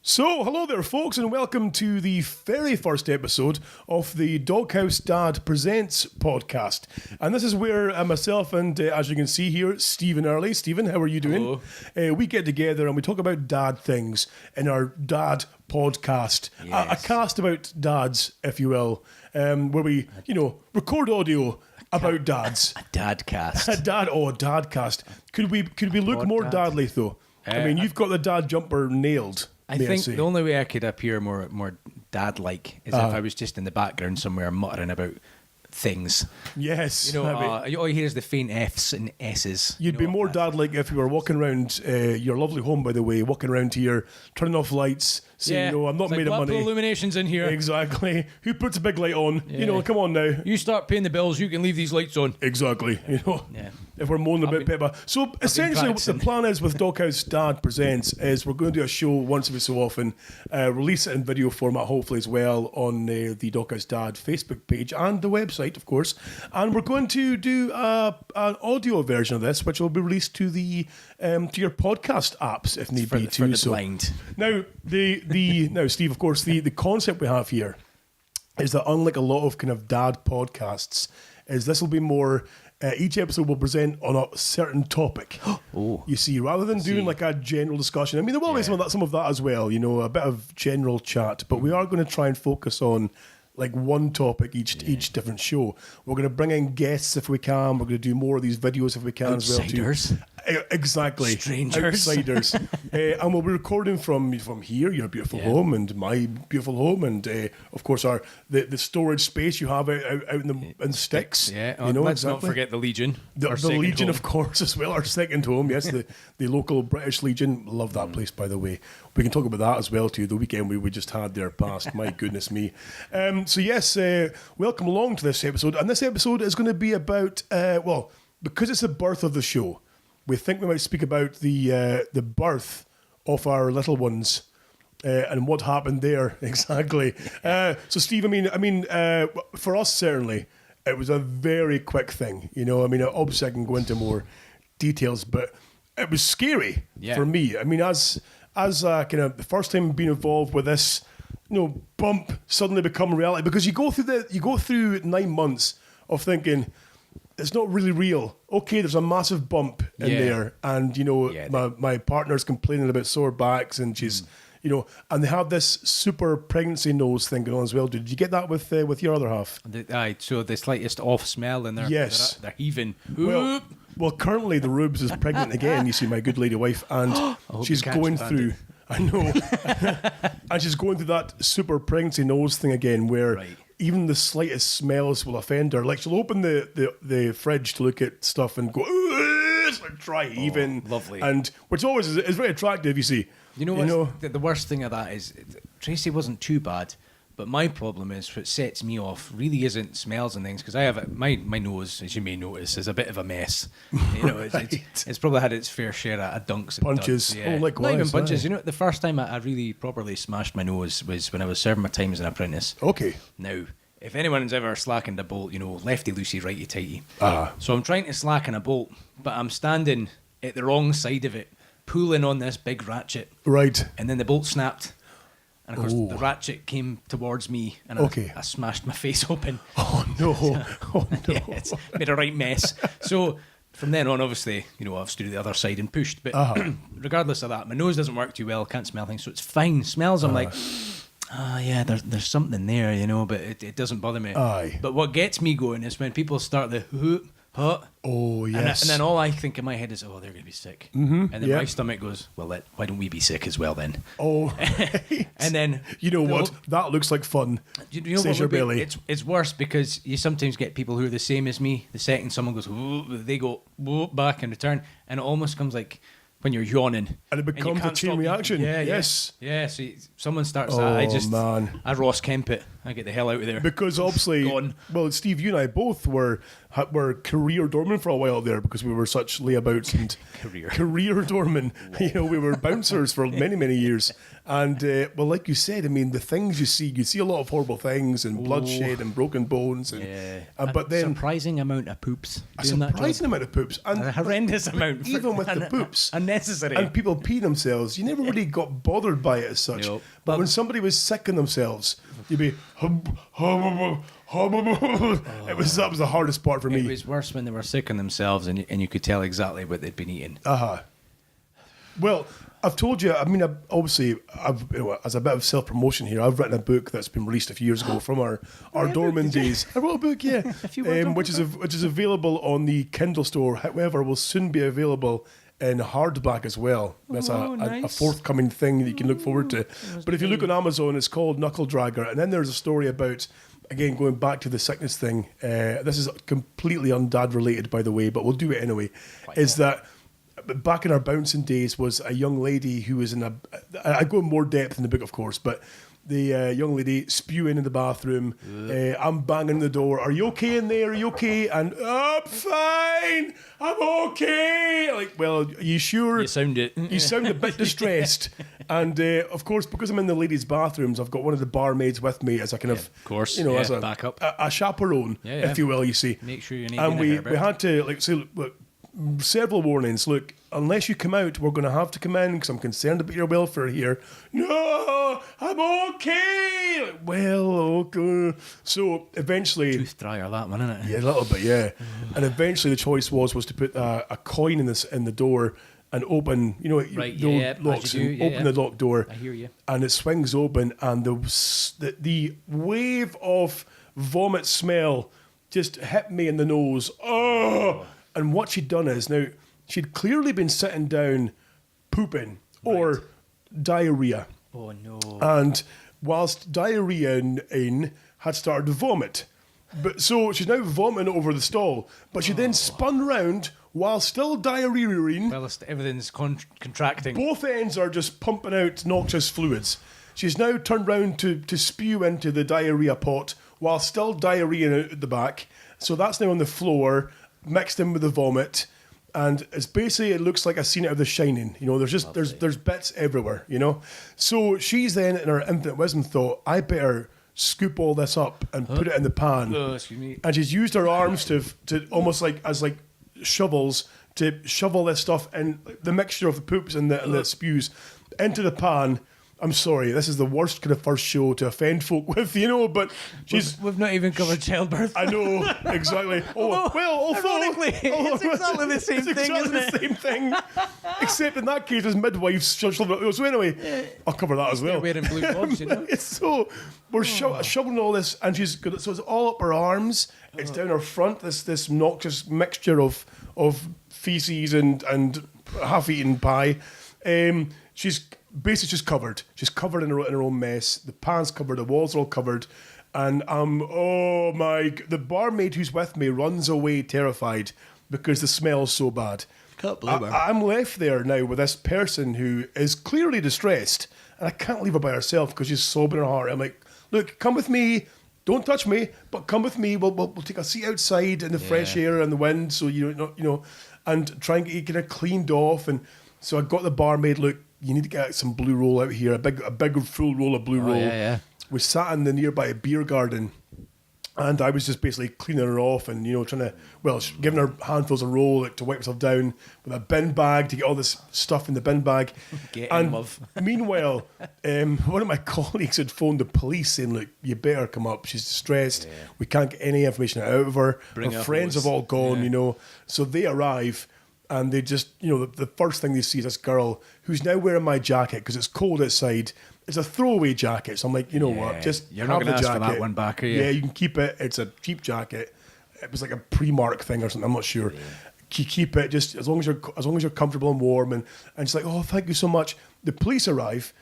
So, hello there, folks, and welcome to the very first episode of the Doghouse Dad Presents podcast. And this is where myself and, as you can see here, Stephen Early. Stephen, how are you doing? We get together and we talk about dad things in our dad podcast. Yes. A cast about dads, if you will, where we, record audio about dads. A dad cast. A dadcast. Could we look more dadly, though? I mean, you've got the dad jumper nailed. I think the only way I could appear more dad-like is if I was just in the background somewhere muttering about things. Yes. All you hear is the faint F's and S's. You'd be more dad-like if you were walking around your lovely home, by the way, walking around here, turning off lights, saying, I'm not made of money. Put illuminations in here. Exactly. Who puts a big light on? Yeah. Come on now. You start paying the bills, you can leave these lights on. Exactly. Yeah. If we're moaning about Pippa. So essentially what the plan is with Doghouse Dad Presents is we're going to do a show once every so often, release it in video format hopefully as well on the Doghouse Dad Facebook page and the website, of course. And we're going to do an audio version of this, which will be released to the to your podcast apps if need be too. For the blind. Now, now, Steve, of course, the concept we have here is that unlike a lot of kind of dad podcasts, is this will be more. Each episode will present on a certain topic. You see, rather than doing like a general discussion. I mean, there will be some of that as well. A bit of general chat, but we are going to try and focus on like one topic each different show. We're going to bring in guests if we can. We're going to do more of these videos if we can Outsiders. as well too. Exactly. Strangers. Outsiders. And we'll be recording from here, your beautiful home, and my beautiful home, and of course the storage space you have out in the sticks. Yeah. Let's not forget the Legion. The Legion, home. Of course, as well. Our second home, yes, the local British Legion. Love that place, by the way. We can talk about that as well too. The weekend we just had there past. My goodness me. So yes, welcome along to this episode, and this episode is going to be about because it's the birth of the show. We think we might speak about the birth of our little ones and what happened there exactly. So, Steve, I mean, for us certainly, it was a very quick thing. Obviously I can go into more details, but it was scary for me. I mean, as kind of the first time being involved with this, bump suddenly become reality, because you go through 9 months of thinking, it's not really real. Okay, there's a massive bump in there, and my partner's complaining about sore backs, and she's and they have this super pregnancy nose thing going on as well. Did you get that with your other half? So the slightest off smell, and they're heaving. Well, currently the Rubes is pregnant again. You see, my good lady wife, and she's going through. I know, and she's going through that super pregnancy nose thing again, where. Right. Even the slightest smells will offend her. Like, she'll open the fridge to look at stuff and go, it's like dry heaving. Lovely. And which always is very attractive, you see. The worst thing of that is, Tracy wasn't too bad, but my problem is, what sets me off really isn't smells and things, because I have my nose, as you may notice, is a bit of a mess. It's probably had its fair share of dunks and punches. Yeah. Likewise. Not even punches. The first time I really properly smashed my nose was when I was serving my time as an apprentice. Okay. Now, if anyone's ever slackened a bolt, lefty loosey, righty tighty. So I'm trying to slacken a bolt, but I'm standing at the wrong side of it, pulling on this big ratchet. Right. And then the bolt snapped. And of course, the ratchet came towards me, and I smashed my face open. Oh no! It's made a right mess. So from then on, obviously, I've stood at the other side and pushed. But regardless of that, my nose doesn't work too well. Can't smell things, so it's fine. Smells, I'm like, there's something there, but it doesn't bother me. Aye. But what gets me going is when people start the whoop. Oh, yes. And then all I think in my head is, they're going to be sick. Mm-hmm. And then my stomach goes, why don't we be sick as well then? Oh, right. And then... what? That looks like fun. Says your belly. It's worse, because you sometimes get people who are the same as me. The second someone goes, they go back in return. And it almost comes like when you're yawning. And it becomes a chain reaction. Yes. Yeah, so someone starts that. I Ross Kemp it. I get the hell out of there. Because obviously, well, Steve, you and I both were career doormen for a while there, because we were such layabouts and career doormen. We were bouncers for many, many years. And, like you said, the things you see a lot of horrible things and bloodshed and broken bones. And, but then... surprising amount of poops. A surprising amount of poops. And a horrendous amount. Even with the poops. And unnecessary. And people pee themselves. You never really got bothered by it as such. Nope. But when somebody was sicking themselves, you'd be... That was the hardest part for me. It was worse when they were sicking themselves and you could tell exactly what they'd been eating. Well, I've told you, I mean, obviously, as a bit of self-promotion here, I've written a book that's been released a few years ago from our dormant days. I wrote a book, yeah, which is available on the Kindle store. However, will soon be available in hardback as well. That's a forthcoming thing that you can look forward to. But if you look on Amazon, it's called Knuckle Dragger. And then there's a story about, again, going back to the sickness thing. This is completely undad related, by the way, but we'll do it anyway. That back in our bouncing days was a young lady who was I go in more depth in the book, of course, but the young lady spewing in the bathroom. I'm banging the door. Are you okay in there? Are you okay? And I'm fine. I'm okay. Like, well, are you sure? You sound it. You sound a bit distressed. And of course, because I'm in the ladies' bathrooms, I've got one of the barmaids with me as a kind of course, as a backup, a chaperone, if you will. You see, make sure you need. And we had to say, look, several warnings. Look, unless you come out, we're going to have to come in because I'm concerned about your welfare here. No, I'm okay. Like, well, okay. So eventually, tooth dryer, that one, isn't it? Yeah, a little bit, yeah. And eventually, the choice was to put a coin in the door and open, locks and open the locked door. I hear you. And it swings open, and the wave of vomit smell just hit me in the nose. Oh. And what she'd done is, now, she'd clearly been sitting down pooping or diarrhea. Oh, no. And whilst diarrhea had started to vomit. But so she's now vomiting over the stall. But she then spun round while still diarrhea-ing. Well, everything's contracting. Both ends are just pumping out noxious fluids. She's now turned round to spew into the diarrhea pot while still diarrhea out at the back. So that's now on the floor, mixed in with the vomit, and it's basically, it looks like a scene out of The Shining. There's just there's bits everywhere. So she's then, in her infinite wisdom, thought, I better scoop all this up and put it in the pan. Oh, excuse me. And she's used her arms to almost like as shovels to shovel this stuff in, the mixture of the poops and the spews into the pan. I'm sorry, this is the worst kind of first show to offend folk with, but we've not even covered childbirth. I know, exactly. Ironically, it's exactly the same thing, isn't it? It's exactly the same thing, except in that case, it's midwives. So anyway, I'll cover that as well. They're wearing blue gloves, So we're shoveling all this, and she's good. So it's all up her arms. It's down her front. This noxious mixture of feces and half-eaten pie. She's basically just covered. She's covered in her own mess. The pan's covered. The walls are all covered. And the barmaid who's with me runs away terrified because the smell's so bad. Can't believe her. I'm left there now with this person who is clearly distressed, and I can't leave her by herself because she's sobbing in her heart. I'm like, look, come with me. Don't touch me, but come with me. We'll take a seat outside in the fresh air and the wind, so and try and get you kind of cleaned off. And so I got the barmaid. Look, you need to get some blue roll out here, a big full roll of blue roll. Yeah. We sat in the nearby beer garden, and I was just basically cleaning her off and giving her handfuls of roll to wipe herself down with a bin bag to get all this stuff in the bin bag. Meanwhile, one of my colleagues had phoned the police saying, "Look, you better come up. She's distressed. Yeah. We can't get any information out of her. Her friends have all gone. So they arrive." And they just, the first thing they see is this girl who's now wearing my jacket because it's cold outside. It's a throwaway jacket. So I'm like, what? Just you're not going to ask for that one back, are you? Yeah, you can keep it. It's a cheap jacket. It was like a Primark thing or something. I'm not sure. Yeah. You keep it just as long as you're comfortable and warm. And she's like, oh, thank you so much. The police arrive,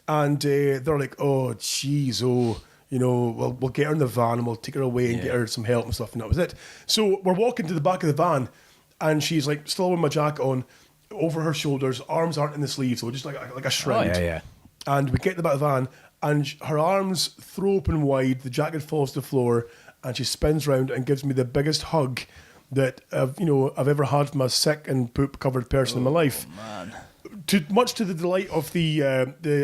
and they're like, oh, geez, we'll get her in the van and we'll take her away and get her some help and stuff. And that was it. So we're walking to the back of the van. And she's like still with my jacket on, over her shoulders, arms aren't in the sleeves, so just like a shroud. Oh, yeah. And we get to the back of the van, and her arms throw open wide, the jacket falls to the floor, and she spins round and gives me the biggest hug that I've ever had from a sick and poop covered person in my life. Man. Much to the delight of the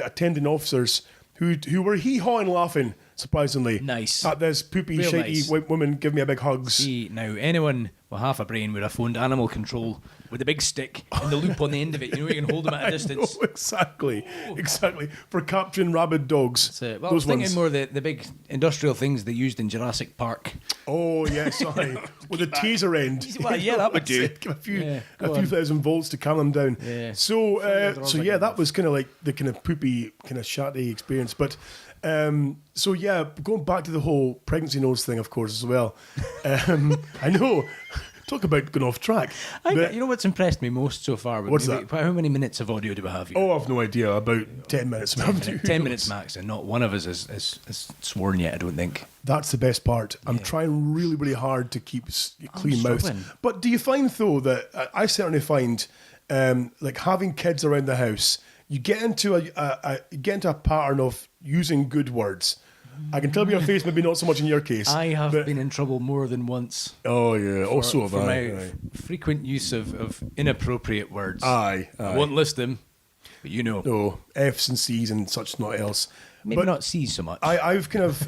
attending officers who were hee-hawing laughing, surprisingly. Nice. At this poopy, real shitey nice. White woman giving me a big hugs. See, now anyone with half a brain would have phoned animal control with a big stick and the loop on the end of it. You know, you can hold them at a distance. know, exactly. For capturing rabid dogs. That's it. Well, Those I was thinking ones. more the big industrial things they used in Jurassic Park. Oh yes, sorry. With a taser end. Well, yeah, that would That's do. it. Give a few go few on. thousand volts to calm them down. Yeah. So dogs like that was kind of like the kind of poopy, kind of shatty experience. But so yeah, going back to the whole pregnancy nose thing, of course, as well. I know. Talk about going off track. But- You know what's impressed me most so far? What's that? How many minutes of audio do we have here? Oh, I've no idea. About 10 minutes. 10 minutes max, and not one of us is sworn yet, I don't think. That's the best part. I'm trying really, really hard to keep clean mouth. struggling. But do you find, though, that I certainly find like having kids around the house, you get into a pattern of using good words. I can tell by your face, maybe not so much in your case. I have but- been in trouble more than once. Oh, yeah. Also have for I. my Aye. frequent use of inappropriate words. Aye. I won't list them, but you know. No, F's and C's and such not else. Maybe But not C's so much. I've kind of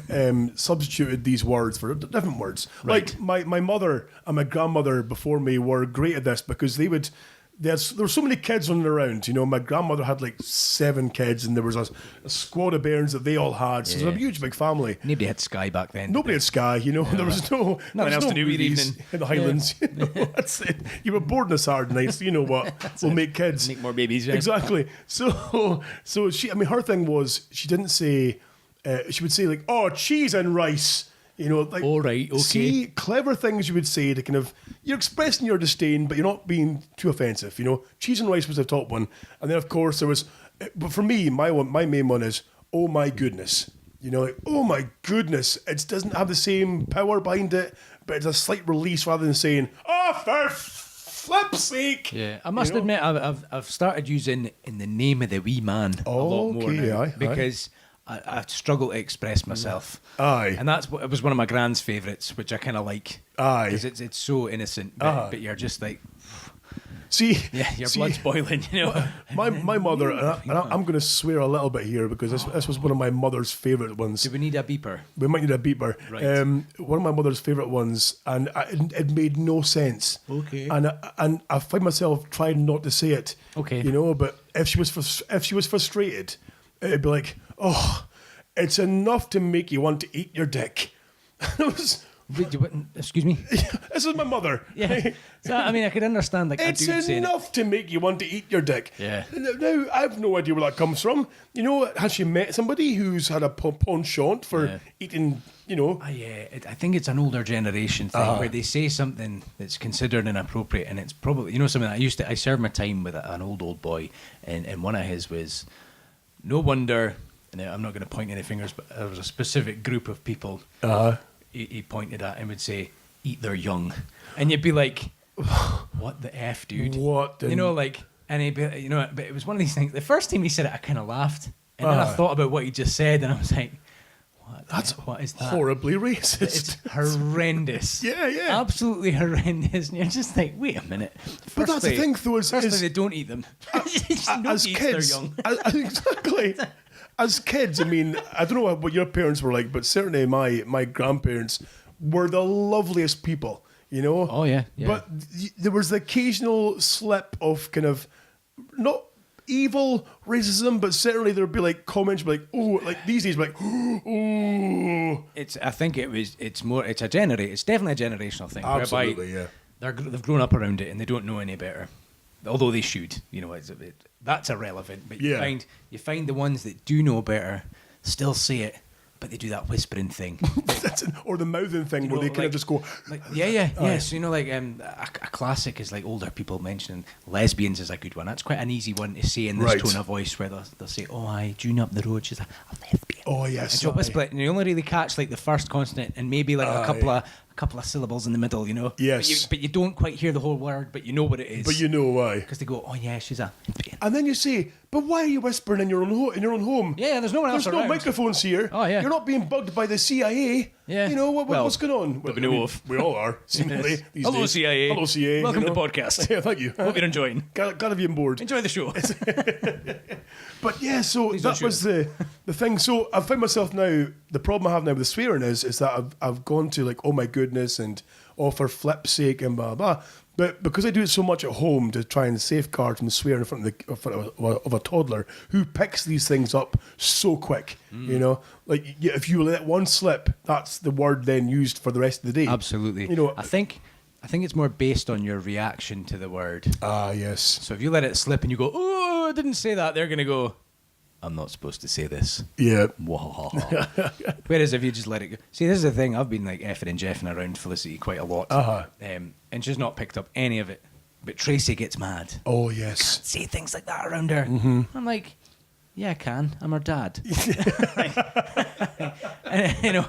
substituted these words for different words. Right. Like my mother and my grandmother before me were great at this because there were so many kids running around. You know, my grandmother had like 7 kids, and there was a squad of bairns that they all had. So it was a huge, big family. Nobody had Sky back then. Nobody had Sky, you know. There was no Nothing else to do with the movies evening. in the Highlands. You know, that's it. You were bored on a Saturday night, so you know what? We'll make kids. Make more babies. Yeah. Exactly. So she. I mean, her thing was she didn't say. She would say like, "Oh, cheese and rice." You know, like, All right, okay. See, clever things you would say to kind of, you're expressing your disdain, but you're not being too offensive. You know, cheese and rice was the top one, and then of course there was. But for me, my main one is, oh my goodness. You know, like, oh my goodness, it doesn't have the same power behind it, but it's a slight release rather than saying, oh, for flip's sake. Yeah, I must You know? admit, I've started using in the name of the wee man a lot more Okay, now aye. because I struggle to express myself. Aye. And it was one of my grand's favourites, which I kind of like. Aye. Because it's so innocent, but you're just like, See, your see, blood's boiling, you know. My mother, and I'm going to swear a little bit here because this was one of my mother's favourite ones. Do we need a beeper? We might need a beeper. Right. One of my mother's favourite ones, and it made no sense. Okay. And I find myself trying not to say it. Okay. You know, but if she was frustrated, it'd be like, oh, it's enough to make you want to eat your dick. It was. Excuse me? This is my mother. Yeah. So, I mean, I could understand like It's a dude saying it. enough to make you want to eat your dick. Yeah. Now, I have no idea where that comes from. You know, has she met somebody who's had a penchant for eating, you know? Yeah, I think it's an older generation thing where they say something that's considered inappropriate, and it's probably, you know, something I served my time with an old boy, and one of his was, no wonder, and I'm not going to point any fingers, but there was a specific group of people he pointed at and would say, eat their young. And you'd be like, what the F, dude? What the- You know, like, and he'd be, you know, but it was one of these things. The first time he said it, I kind of laughed. And then I thought about what he just said, and I was like, what is that? Horribly racist. It's horrendous. Yeah. Absolutely horrendous. And you're just like, wait a minute. But that's the thing, though, is Firstly, they don't eat them. Nobody as eats kids, their young. exactly. As kids, I mean, I don't know what your parents were like, but certainly my grandparents were the loveliest people, you know? Oh, yeah. But there was the occasional slip of kind of, not evil racism, but certainly there'd be like comments like, oh, like these days, like, oh. I think it's definitely a generational thing. Absolutely, whereby yeah. They've grown up around it and they don't know any better. Although they should, you know, that's irrelevant. But you find the ones that do know better still say it, but they do that whispering thing. Or the mouthing thing where they kind of just go, like, yeah. So, you know, like a classic is like older people mentioning lesbians is a good one. That's quite an easy one to say in this tone of voice where they'll say, oh, I June up the road, she's a lesbian. oh, yes. And she'll whisper it, and you only really catch like the first consonant and maybe like a couple of syllables in the middle, you know. Yes. But you don't quite hear the whole word, but you know what it is. But you know why. Because they go, oh yeah, she's a lesbian. And then you say, but why are you whispering in your own home? Yeah, there's no one else There's no around. microphones here. Oh, yeah. You're not being bugged by the CIA. Yeah. You know, Well, what's going on? that we know of. We all are, seemingly. Yes. These Hello, days. CIA. Hello, CIA. Welcome you to know. the podcast. Yeah, thank you. Hope you're enjoying. Glad to have you on board. Enjoy the show. But yeah, so Please that don't was the thing. So I find myself now, the problem I have now with the swearing is that I've gone to like, oh my goodness, and oh for flip's sake, and blah, blah. But because I do it so much at home to try and safeguard from swearing in front of a toddler who picks these things up so quick, you know, like if you let one slip, that's the word then used for the rest of the day. Absolutely. You know, I think it's more based on your reaction to the word. Ah, yes. So if you let it slip and you go, oh, I didn't say that, they're going to go, I'm not supposed to say this. Yeah. Whereas if you just let it go. See, this is the thing. I've been like effing and jeffing around Felicity quite a lot. And she's not picked up any of it. But Tracy gets mad. Oh, yes. Can't say things like that around her. I'm like, yeah, I can. I'm her dad. And, you know,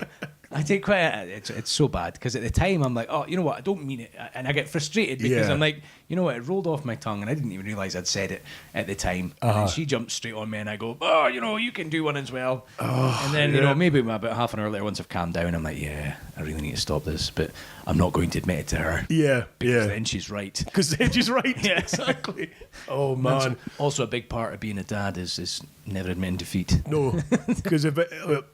I take quite it's so bad because at the time I'm like, oh, you know what, I don't mean it, and I get frustrated because I'm like, you know what, it rolled off my tongue and I didn't even realise I'd said it at the time. And she jumped straight on me and I go, oh, you know, you can do one as well. And then, you know, maybe about half an hour later, once I've calmed down, I'm like, yeah, I really need to stop this, but I'm not going to admit it to her. Yeah, because then she's right. Because then she's right. Yeah, exactly. Oh, man. Also, a big part of being a dad is never admitting defeat. No, because if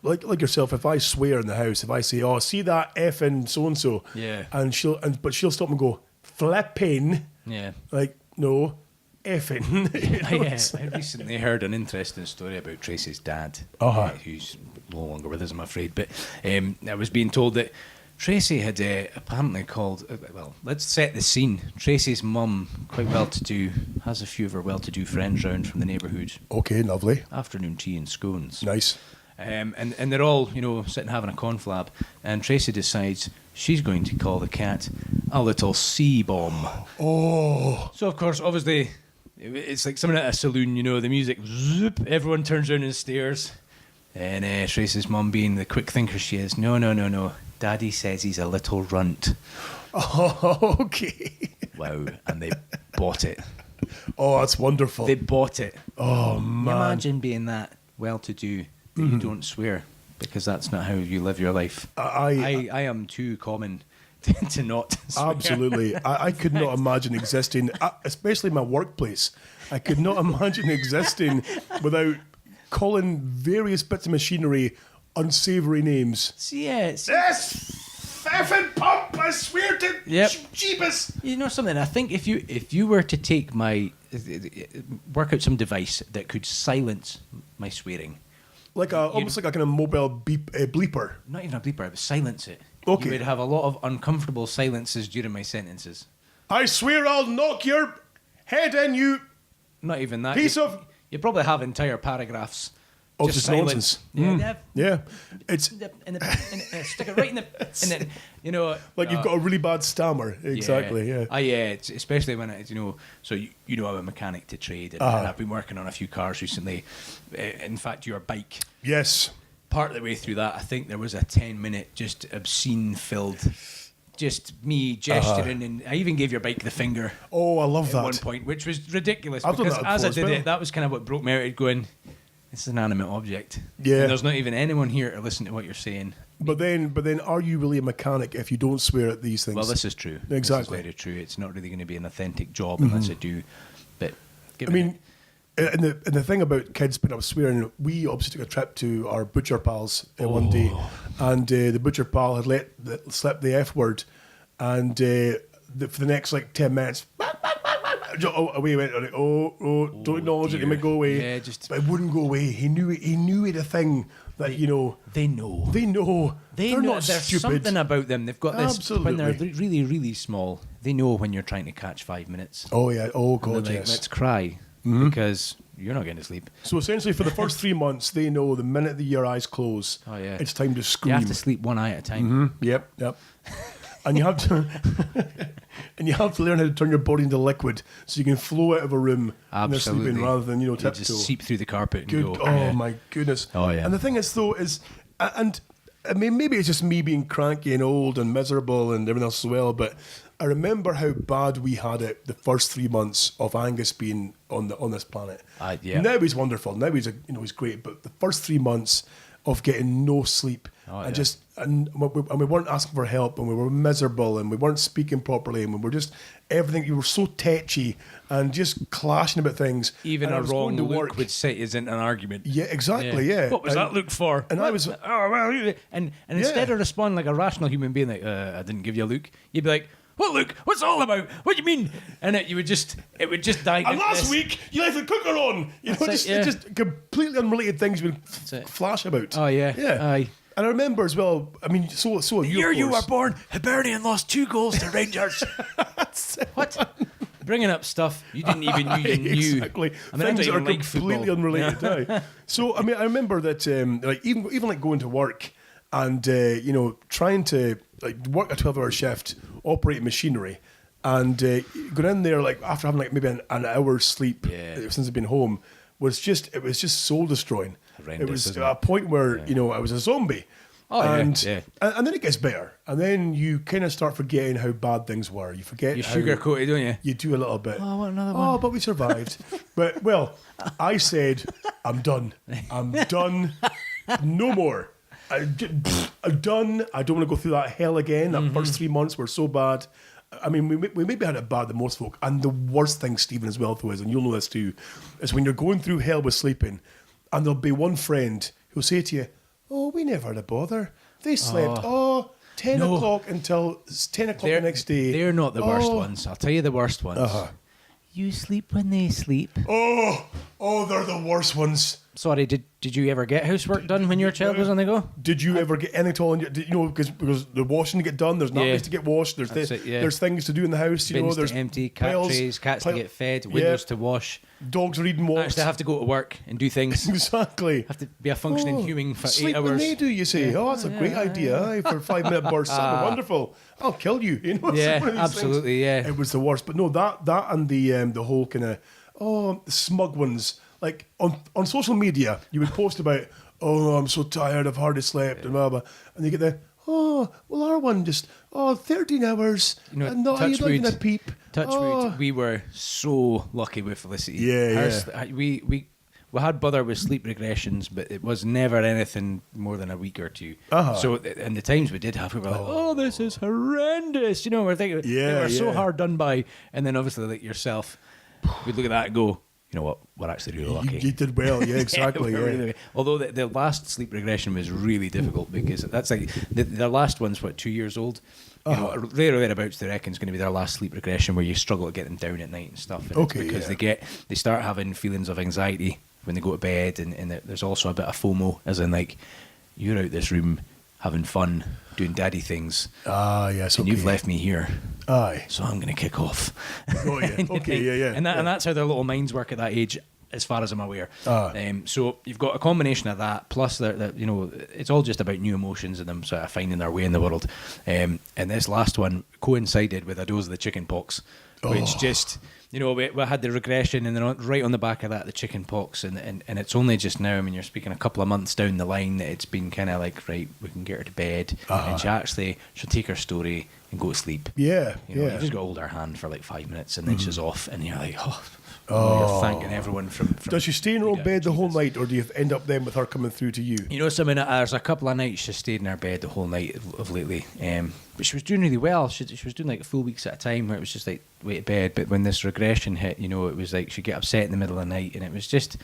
like yourself, if I swear in the house, if I say, "Oh, see that effing so and so," and she'll stop and go, "Flipping," like no, effing. I recently heard an interesting story about Tracy's dad, who's no longer with us, I'm afraid. But I was being told that Tracy had apparently called. Well, let's set the scene. Tracy's mum, quite well-to-do, has a few of her well-to-do friends round from the neighbourhood. Okay, lovely. Afternoon tea and scones. Nice. And they're all, you know, sitting having a conflab, and Tracy decides she's going to call the cat a little C-bomb. Oh. So of course, obviously, it's like someone at a saloon. You know, the music, zoop, everyone turns around and stares, and Tracy's mum, being the quick thinker she is, no. Daddy says he's a little runt. Oh, okay. Wow, and they bought it. Oh, that's wonderful. They bought it. Oh, man. Imagine being that well-to-do that you don't swear, because that's not how you live your life. I am too common to not swear. Absolutely. I could not imagine existing, especially in my workplace. I could not imagine existing without calling various bits of machinery unsavoury names. Yes. Effing pump, I swear to Jeebus. You know something? I think if you were to take work out some device that could silence my swearing, like almost like a kind of mobile bleeper. Not even a bleeper, but silence it. Okay. You would have a lot of uncomfortable silences during my sentences. I swear I'll knock your head in, you. Not even that. You probably have entire paragraphs. Oh, just nonsense. Yeah. It's stick it right in the you know, like you've got a really bad stammer. Exactly. Yeah. It's especially when it's, you know. So you know, I'm a mechanic to trade, and I've been working on a few cars recently. In fact, your bike. Yes. Part of the way through that, I think there was a 10-minute just obscene filled. Just me gesturing, and I even gave your bike the finger. Oh, I love that. At one point, which was ridiculous, I've because done that as I did well. it, that was kind of what broke me out. Going, this is an animate object. Yeah. And there's not even anyone here to listen to what you're saying. But then, are you really a mechanic if you don't swear at these things? Well, this is true. Exactly. This is very true. It's not really going to be an authentic job unless I do. But and the thing about kids picking up swearing, we obviously took a trip to our butcher pals one day, and the butcher pal had slept the F word, and for the next like 10 minutes, away went. Don't acknowledge it. It might go away. Yeah, but it wouldn't go away. He knew it a thing that they know. They're not There's stupid. Something about them. They've got this. Absolutely. When they're really, really small, they know when you're trying to catch 5 minutes. Oh yeah. Oh god, like, yes. Let's cry because you're not getting to sleep. So essentially, for the first 3 months, they know the minute that your eyes close, it's time to scream. You have to sleep one eye at a time. Yep. And you have to, learn how to turn your body into liquid, so you can flow out of a room when they're sleeping, rather than tiptoe. Just seep through the carpet and go. Oh my goodness. Oh yeah. And the thing is, though, and I mean, maybe it's just me being cranky and old and miserable and everything else as well, but I remember how bad we had it the first 3 months of Angus being on this planet. Now he's wonderful. Now he's great. But the first 3 months of getting no sleep and we weren't asking for help, and we were miserable, and we weren't speaking properly, and we were just everything. You were so tetchy and just clashing about things. Even a wrong look would say isn't an argument. Yeah, exactly. Yeah. What was that look for? And I was and instead of responding like a rational human being, like I didn't give you a look, you'd be like, What, Luke? What's it all about? What do you mean? And it would just die. And last week, you left the cooker on. You know, just completely unrelated things would flash about. Oh, yeah. Yeah. Aye. And I remember as well, I mean, so the year you were born, Hibernian lost 2 goals to Rangers. What? Bringing up stuff you didn't even know you knew. Exactly. I mean, things I that are don't even completely unrelated. Aye. So, I mean, I remember that, like, even like going to work and, you know, trying to like work a 12-hour shift, operate machinery, and going in there, like, after having like maybe an hour's sleep since I've been home, it was just soul destroying. It was a point where, you know, I was a zombie. Oh, and then it gets better. And then you kind of start forgetting how bad things were. You forget. You sugarcoat it, don't you? You do a little bit. Oh, what, another one? Oh, but we survived. But, well, I said, I'm done. I'm done. No more. I'm done. I don't want to go through that hell again. That first 3 months were so bad. I mean, we maybe had it bad than most folk. And the worst thing, Stephen, as well, though, is, and you'll know this too, is when you're going through hell with sleeping, and there'll be one friend who'll say to you, oh, we never had a bother. They slept, 10 o'clock until 10 o'clock the next day. They're not the worst ones. I'll tell you the worst ones. You sleep when they sleep. Oh, they're the worst ones. Sorry, did you ever get housework done when your child was on the go? Did you ever get anything at all? You know, because the washing to get done, there's nappies to get washed, there's there's things to do in the house. You Bins know, there's to empty, cat trays, cats to get fed, windows to wash. Dogs reading walks. Actually, have to go to work and do things. Exactly. Have to be a functioning human for 8 sleep hours. When they do, you say, that's a great idea. Aye, for 5-minute bursts, that'd be wonderful. I'll kill you. You know, yeah, absolutely. Things. Yeah, it was the worst. But no, that and the whole kind of smug ones. Like on social media, you would post about, I'm so tired, I've hardly slept, and blah blah, and you get the our one just 13 hours, you know, and not even a peep. Touchwood, we were so lucky with Felicity. Yeah. We had bother with sleep regressions, but it was never anything more than a week or two. So, and the times we did have, we were like, this is horrendous. You know, we're thinking they were so hard done by, and then obviously like yourself, we'd look at that and go, you know what, we're actually really lucky. You did well, yeah, exactly. Really, although the last sleep regression was really difficult because that's like the last one's 2 years old. You know, thereabouts they reckon is going to be their last sleep regression where you struggle to get them down at night and stuff. And because they start having feelings of anxiety when they go to bed, and there's also a bit of FOMO, as in like you're out this room having fun doing daddy things. Yes, and you've left me here. Aye. So I'm going to kick off. Oh, yeah. Okay, yeah. And that's how their little minds work at that age, as far as I'm aware. So you've got a combination of that, plus you know, it's all just about new emotions and them sort of finding their way in the world. And this last one coincided with a dose of the chickenpox, which just, you know, we had the regression, and then right on the back of that, the chickenpox, and it's only just now, I mean, you're speaking a couple of months down the line, that it's been kind of like, right, we can get her to bed, and she'll take her story and go to sleep. Yeah, you know, you just got to hold her hand for like 5 minutes, and then she's off, and you're like, you're thanking everyone from Does she stay in her own bed the whole night, or do you end up then with her coming through to you? You know, there's a couple of nights she stayed in her bed the whole night of lately, but she was doing really well. She was doing like full weeks at a time where it was just like way to bed. But when this regression hit, you know, it was like she'd get upset in the middle of the night, and it was just,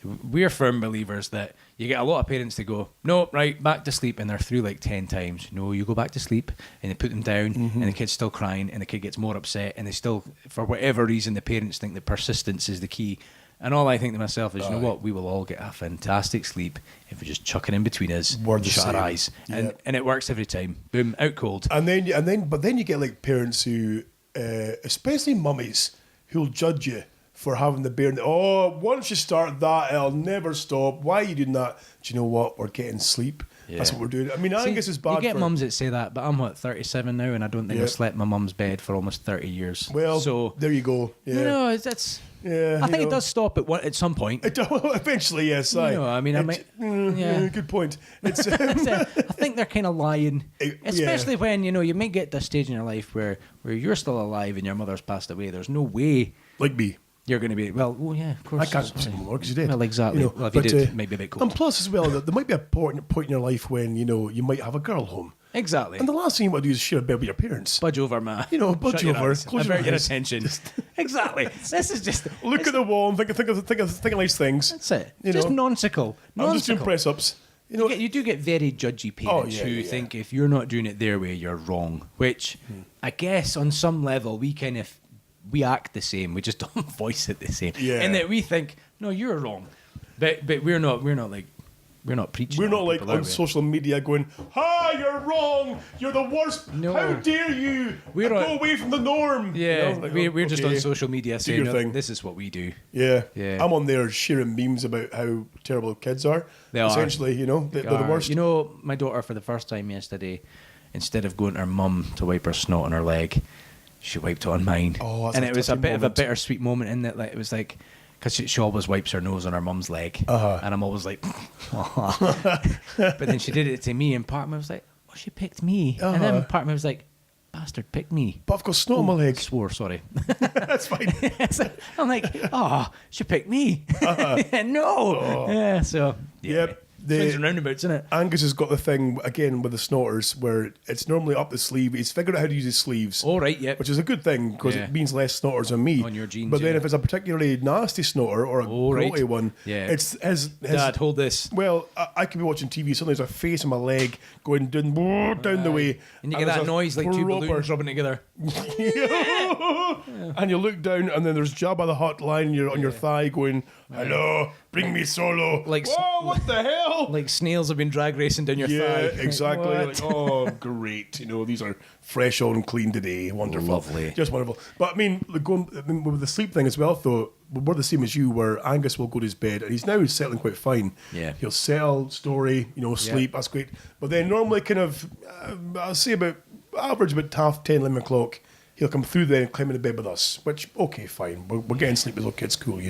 we're firm believers that you get a lot of parents to go, no, right, back to sleep, and they're through like 10 times. No, you go back to sleep, and they put them down, and the kid's still crying, and the kid gets more upset, and they still, for whatever reason, the parents think that persistence is the key. And all I think to myself is, you know what, we will all get a fantastic sleep if we just chuck it in between us, shut our eyes, and it works every time. Boom, out cold. But then you get like parents who, especially mummies, who'll judge you for having the bear. Once you start that, it'll never stop. Why are you doing that? Do you know what? We're getting sleep. Yeah. That's what we're doing. I mean, Angus is bad. You get mums that say that, but I'm 37 now, and I don't think I've slept in my mum's bed for almost 30 years. Well, so there you go. Yeah. You know, that's. Yeah, I think it does stop at some point. Eventually, yes. Good point. It's, I think they're kind of lying, especially when you might get this stage in your life where you're still alive and your mother's passed away. There's no way, like me, you're going to be of course. I can't sleep anymore because you did. Well, exactly. Well, if you did, it might be a bit cool. And plus, as well, there might be a point in your life when you might have a girl home. Exactly. And the last thing you want to do is share a bed with your parents. Budge over, man. Budge over. Close your attention. Exactly. This is just... Look at the wall and think of nice things. That's it. Just nonsensical. I'm just doing press-ups. you do get very judgy parents who think if you're not doing it their way, you're wrong. Which I guess on some level we act the same. We just don't voice it the same. Yeah. And that we think, no, you're wrong. But we're not preaching. We're not like on social media going, "Ha, you're wrong. You're the worst. No. How dare you? We're Go away from the norm." Yeah, Like, we're just on social media do saying, your thing. this is what we do. Yeah. Yeah. I'm on there sharing memes about how terrible kids are. They are. Essentially, they're the worst. You know, my daughter for the first time yesterday, instead of going to her mum to wipe her snot on her leg, she wiped it on mine. Oh, that's and a it was a touching bit of a moment. bittersweet moment in that. Like, it was like, because she always wipes her nose on her mum's leg. And I'm always like, but then she did it to me, and part of me was like, oh, she picked me. And then part of me was like, bastard, pick me. But I've got snot on my leg. Swore, sorry. That's fine. I'm like, she picked me. No. Yeah, so. Yeah. Yep. Swings and roundabouts, isn't it? Angus has got the thing, again, with the snotters, where it's normally up the sleeve. He's figured out how to use his sleeves. Oh, right, yep. Which is a good thing, because Yeah. it means less snotters on me. On your jeans, But then yeah. if it's a particularly nasty snotter or a grotty one, Yeah. it's his... Dad, hold this. Well, I could be watching TV, suddenly there's a face on my leg going down the way. And you get that there's a noise like two proper- balloons rubbing together. And you look down, and then there's Jabba the Hutt lying on your thigh going, "Hello, bring me solo." Like- whoa, what the hell? Like snails have been drag racing down your Yeah, thigh. exactly. Like, Like, what? oh, great. These are fresh on clean today. Wonderful. Lovely. Just wonderful. But I mean, with the sleep thing as well, though, we're the same as you, where Angus will go to his bed, and he's now settling quite fine. Yeah. He'll settle, story, sleep, that's great. But then normally kind of, I'll say about 10, 11 o'clock, he'll come through there and climb into bed with us, which, okay, fine. We're getting sleep as little kids, cool,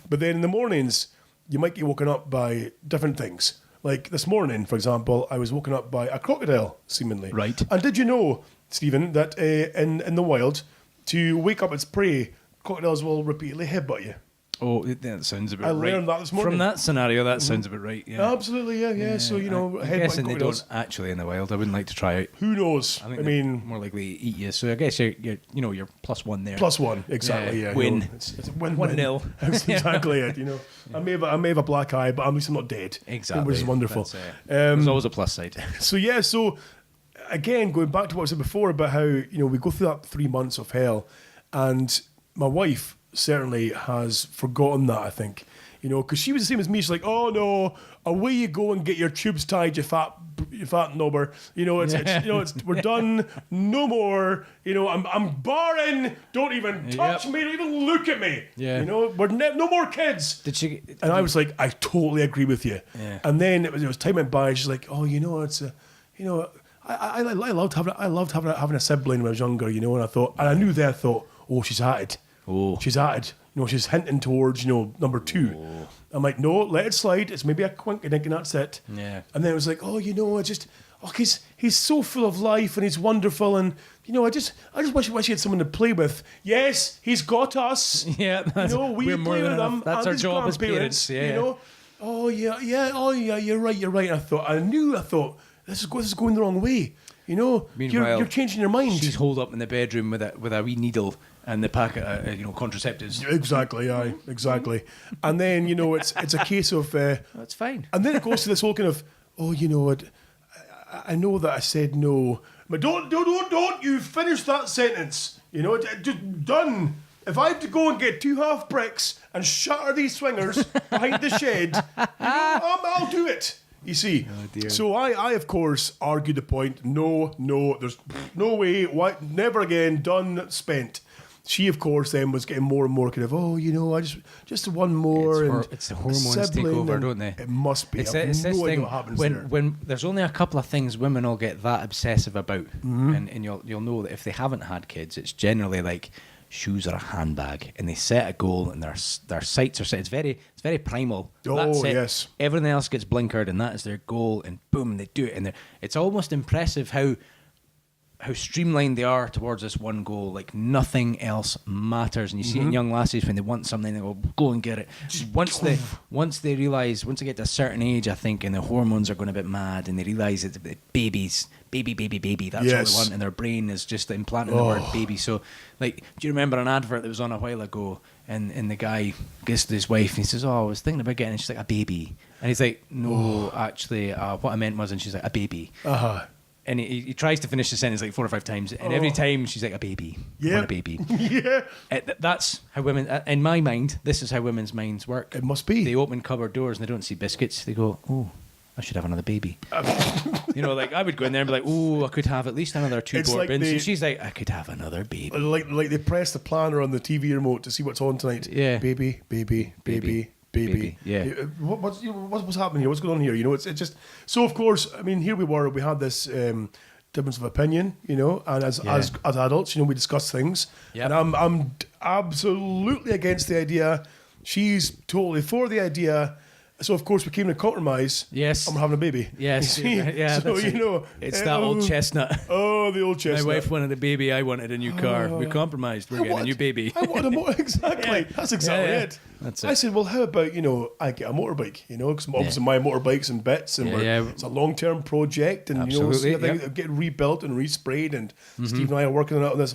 But then in the mornings, you might get woken up by different things. Like this morning, for example, I was woken up by a crocodile, seemingly. Right. And did you know, Stephen, that in the wild, to wake up its prey, crocodiles will repeatedly headbutt you? Oh, that sounds about I right. learned that this morning. From that scenario, that sounds about right. Yeah. Absolutely, yeah. So, I'm headbutting guessing they crocodiles. don't actually in the wild. I wouldn't like to try out. Who knows? I think I they're mean, more likely to eat you. So I guess you're +1 there. +1, exactly. Yeah, Yeah, win. It's win. 1-0. That's exactly it. I may have a black eye, but at least I'm not dead. Exactly. Which is wonderful. That's, there's always a plus side. So again, going back to what I said before about how we go through that 3 months of hell, and my wife certainly has forgotten that. I think because she was the same as me. She's like, "Oh no, away you go and get your tubes tied, you fat knobber." We're done. No more. I'm barring. Don't even touch me. Don't even look at me. Yeah. We're no more kids. Did she? And I was like, I totally agree with you. Yeah. And then it was time went by. And she's like, oh, it's I loved having a sibling when I was younger. And I thought, and I knew then. I thought, oh, she's at it. Oh. She's at it. She's hinting towards number 2. Oh. I'm like, no, let it slide. It's maybe a quink and that's it. Yeah. And then it was like, oh, he's so full of life and he's wonderful and I just wish he had someone to play with. Yes, he's got us. Yeah, We we're more play than with enough. him. That's and our his job as grandparents, parents. Yeah. Oh yeah, you're right. And I thought this is going the wrong way. Meanwhile, you're changing your mind. She's holed up in the bedroom with a wee needle and the packet of contraceptives. Exactly, aye, exactly. And then it's a case of That's fine. and then it goes to this whole kind of I know that I said no, but don't you finish that sentence. Just done. If I have to go and get 2 half bricks and shatter these swingers behind the shed, I'll do it. You see, so I of course argued the point. No, there's no way. Why? Never again. Done. Spent. She of course then was getting more and more kind of I just one more. It's the hormones take over, don't they? It must be. It's I have this no idea thing what happens there. when there's only a couple of things women will get that obsessive about, and you'll know that if they haven't had kids, it's generally like shoes or a handbag, and they set a goal, and their sights are set. It's very primal. Oh, That's it. yes. Everything else gets blinkered, and that is their goal, and boom, they do it. And it's almost impressive how streamlined they are towards this one goal. Like nothing else matters. And you see it in young lasses when they want something, they go and get it. Once they realise, once they get to a certain age, I think, and the hormones are going a bit mad, and they realise it's babies, baby, that's all they want, and their brain is just implanting the word baby. So, like, do you remember an advert that was on a while ago, and the guy gets to his wife and he says, "Oh, I was thinking about getting," and she's like, "A baby." And he's like, no, actually, what I meant was, and she's like, a baby. And he tries to finish the sentence like 4 or 5 times, and every time she's like, a baby. I want a baby. Yeah. That's how women, in my mind, this is how women's minds work. It must be. They open cupboard doors and they don't see biscuits. They go, oh, I should have another baby. You know, like I would go in there and be like, oh, I could have at least another 2 bourbons. And she's like, I could have another baby. Like they press the planner on the TV remote to see what's on tonight. Yeah. Baby. Yeah. What's happening here? What's going on here? You know, it's just so. Of course, I mean, here we had this difference of opinion. You know, and as adults, you know, we discuss things. Yep. And I'm absolutely against the idea. She's totally for the idea. So of course we came to compromise. Yes. I'm having a baby. Yes. You see? Yeah. So you know, it's that old chestnut. Oh, the old chestnut. My wife wanted a baby. I wanted a new car. We compromised. We're getting a new baby. I wanted a exactly. Yeah. That's exactly Yeah. it. That's it. I said, well, how about I get a motorbike? You know, because obviously my motorbike's in bits, and it's a long-term project, and Absolutely, you know, getting rebuilt and resprayed. And Steve and I are working on this.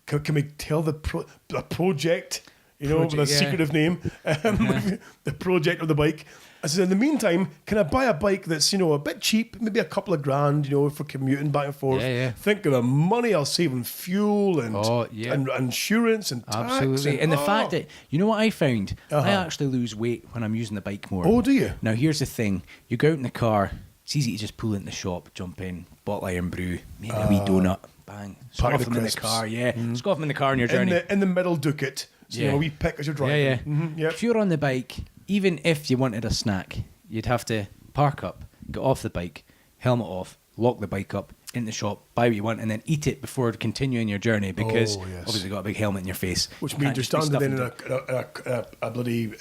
Can we tell the project? You know, with a secretive name, the project of the bike. I said, in the meantime, can I buy a bike that's, you know, a bit cheap, maybe a couple of grand, you know, for commuting back and forth? Yeah. Think of the money I'll save on fuel and insurance and tax. Absolutely. And the fact that, you know what I found? I actually lose weight when I'm using the bike more. Oh, do you? Now, here's the thing. You go out in the car, it's easy to just pull into the shop, jump in, bottle iron brew, maybe a wee donut, bang, scoff them in the car, scoff them in the car on your journey. In the middle, duke it. So, you know, we pick as you're driving. Yeah. Mm-hmm, yep. If you're on the bike, even if you wanted a snack, you'd have to park up, get off the bike, helmet off, lock the bike up, in the shop, buy what you want, and then eat it before continuing your journey, because obviously you've got a big helmet in your face. Which means you're standing then in a bloody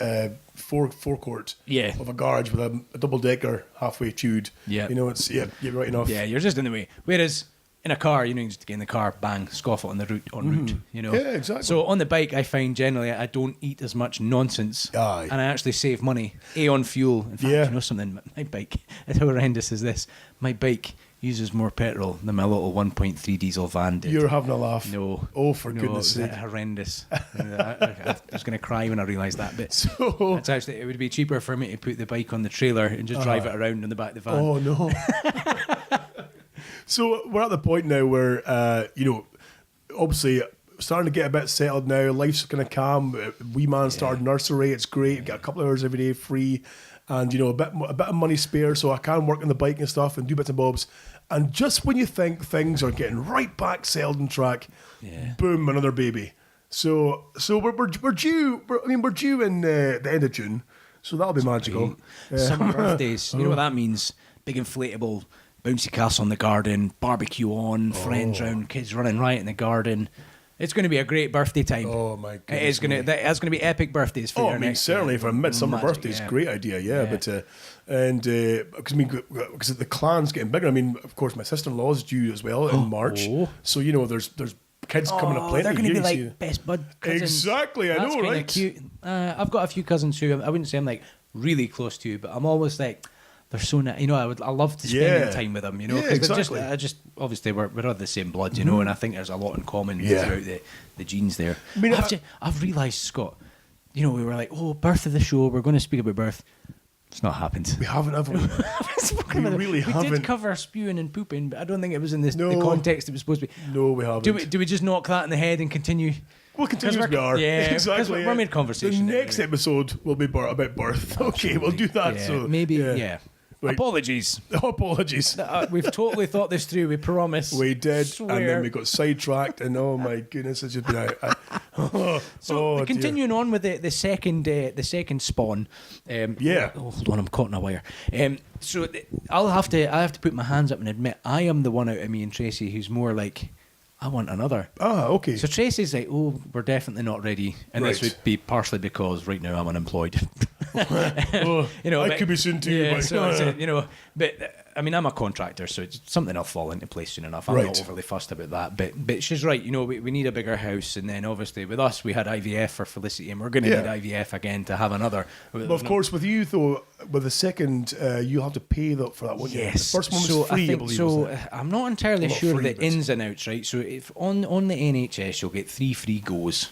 forecourt of a garage with a double-decker halfway chewed. Yeah. You know, you're right enough. Yeah, you're just in the way. Whereas in a car, you know, you just get in the car, bang, scoff it on the route, route, you know. Yeah, exactly. So on the bike, I find generally I don't eat as much nonsense. Aye. And I actually save money, on fuel. In fact, you know something, my bike, it's how horrendous is this? My bike uses more petrol than my little 1.3 diesel van did. You're having a laugh. No. Oh, for goodness sake. Horrendous. I was going to cry when I realised that bit. So, it's actually, it would be cheaper for me to put the bike on the trailer and just drive it around in the back of the van. Oh, no. So we're at the point now where, you know, obviously starting to get a bit settled now. Life's kind of calm. Wee man started nursery. It's great. Get a couple of hours every day free, and you know a bit of money spare, so I can work on the bike and stuff and do bits and bobs. And just when you think things are getting right back settled on track, boom, another baby. So we're due. We're due in the end of June, so that'll be magical. Summer birthdays. You know what that means? Big inflatable bouncy castle in the garden, barbecue on, friends round, kids running riot in the garden. It's going to be a great birthday time. Oh my goodness! It's going to. That's going to be epic birthdays for your next. Certainly for a midsummer birthday, it's a great idea. But because the clan's getting bigger. I mean, of course, my sister-in-law's due as well in March. So you know, there's kids coming up plenty. They're going to be like best bud cousins. Exactly, I know, right? Cute. I've got a few cousins who I wouldn't say I'm like really close to, but I'm always like. They're so nice, you know. I love to spend time with them, you know. Because I just obviously we're of the same blood, you know, and I think there's a lot in common throughout the genes there. I mean, I've realised, Scott. You know, we were like, birth of the show. We're going to speak about birth. It's not happened. We haven't, have we? We really haven't. We did cover spewing and pooping, but I don't think it was in the context it was supposed to be. No, we haven't. Do we just knock that in the head and continue? We'll continue as we are. Yeah, exactly. We're made conversation. The next episode will be about birth. Okay, we'll do that. Yeah, so maybe. Right. Apologies. We've totally thought this through. We promise. We did, and then we got sidetracked, and oh my goodness, it's just been continuing on with the second spawn. Hold on, I'm caught in a wire. So I have to put my hands up and admit I am the one out of me and Tracy who's more like, I want another. Okay. So Tracy's like, we're definitely not ready. And this would be partially because right now I'm unemployed. You know, I could be soon too. Yeah, so you know, but I mean, I'm a contractor, so it's something will fall into place soon enough. I'm not overly fussed about that. But she's right. You know, we need a bigger house, and then obviously with us, we had IVF for Felicity, and we're going to need IVF again to have another. But of course, with you though, with the second, you'll have to pay for that one. Yes, the first one was free. I believe, I'm not entirely sure the ins and outs. Right, so if on the NHS, you'll get 3 free goes.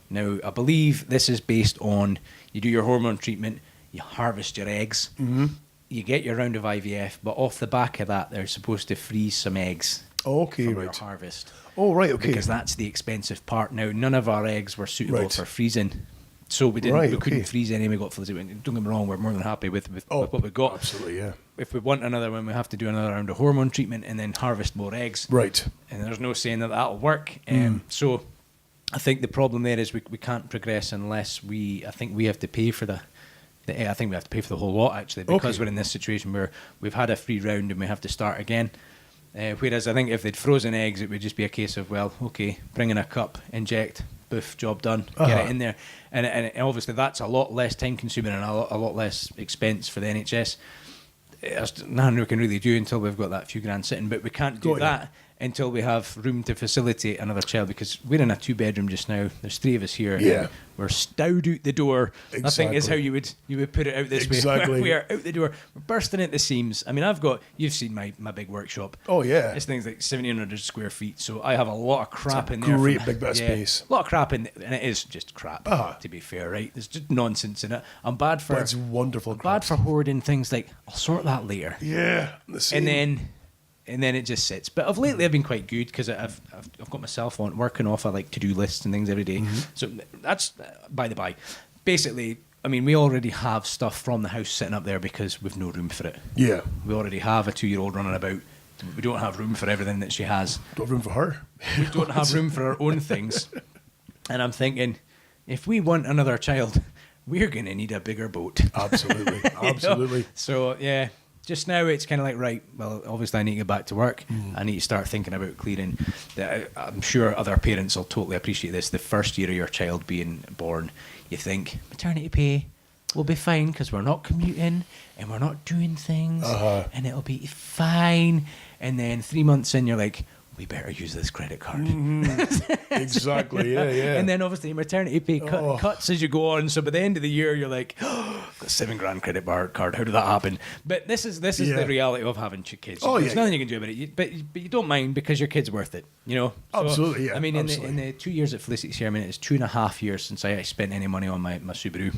Now, I believe this is based on you do your hormone treatment. you harvest your eggs, you get your round of IVF, but off the back of that, they're supposed to freeze some eggs Okay, from right. your harvest. Oh, right, okay. Because that's the expensive part. Now, none of our eggs were suitable for freezing, so we didn't. Right, we couldn't okay. freeze any. We got fuzzy. Don't get me wrong, we're more than happy with what we got. Absolutely, yeah. If we want another one, we have to do another round of hormone treatment and then harvest more eggs. Right. And there's no saying that that'll work. So I think the problem there is we can't progress unless I think we have to pay for the I think we have to pay for the whole lot, actually, because we're in this situation where we've had a free round and we have to start again. Whereas I think if they'd frozen eggs, it would just be a case of, well, okay, bring in a cup, inject, boof, job done, get it in there. And obviously that's a lot less time consuming and a lot less expense for the NHS. There's nothing we can really do until we've got that few grand sitting, but we can't do that until we have room to facilitate another child, because we're in a 2-bedroom just now. There's 3 of us here. Yeah. We're stowed out the door. Exactly. I think is how you would put it out this Exactly. way. We are out the door. We're bursting at the seams. I mean, you've seen my big workshop. Oh, yeah. This thing's like 1,700 square feet, so I have a lot of crap in there. Great big bit of space. A lot of crap in there, and it is just crap, to be fair, right? There's just nonsense in it. I'm bad for... But it's wonderful crap. Bad for hoarding things like, I'll sort that later. Yeah. And then it just sits. But of lately, I've been quite good because I've got myself on working off like to-do lists and things every day. So that's by the by. Basically, I mean, we already have stuff from the house sitting up there because we've no room for it. Yeah. We already have a 2-year-old running about. We don't have room for everything that she has. Don't have room for her. We don't have room for our own things. And I'm thinking, if we want another child, we're going to need a bigger boat. Absolutely. Absolutely. You know? So, yeah. Just now, it's kind of like, right, well, obviously I need to get back to work. I need to start thinking about clearing. I'm sure other parents will totally appreciate this. The first year of your child being born, you think, maternity pay will be fine because we're not commuting and we're not doing things and it'll be fine. And then 3 months in, you're like, we better use this credit card. Exactly, yeah. And then obviously maternity pay cuts as you go on. So by the end of the year, you're like, I've got $7,000 credit card. How did that happen? But this is the reality of having kids. There's nothing you can do about it. But you don't mind because your kid's worth it. You know. So, absolutely, yeah. I mean, in the 2 years at Felicity's here, I mean, it's 2.5 years since I spent any money on my Subaru,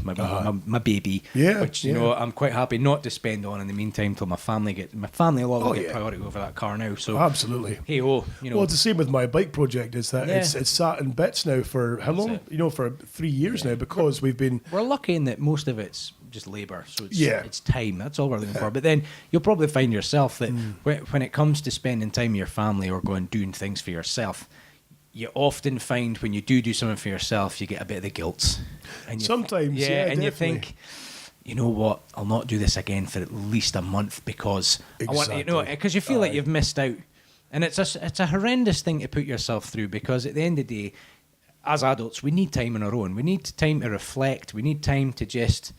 my baby. Yeah. Which you know, I'm quite happy not to spend on in the meantime till my family will get priority over that car now. So absolutely. Hey, you know. Well, it's the same with my bike project. Is that it's sat in bits now for how long? You know, for 3 years now, because we're lucky in that most of it's just labour, so it's time. That's all we're looking for. But then you'll probably find yourself that when it comes to spending time with your family or going doing things for yourself, you often find when you do something for yourself, you get a bit of the guilt. And sometimes, and definitely. You think, you know what, I'll not do this again for at least a month because I want, because you feel like you've missed out. And it's a horrendous thing to put yourself through, because at the end of the day, as adults, we need time on our own. We need time to reflect. We need time to just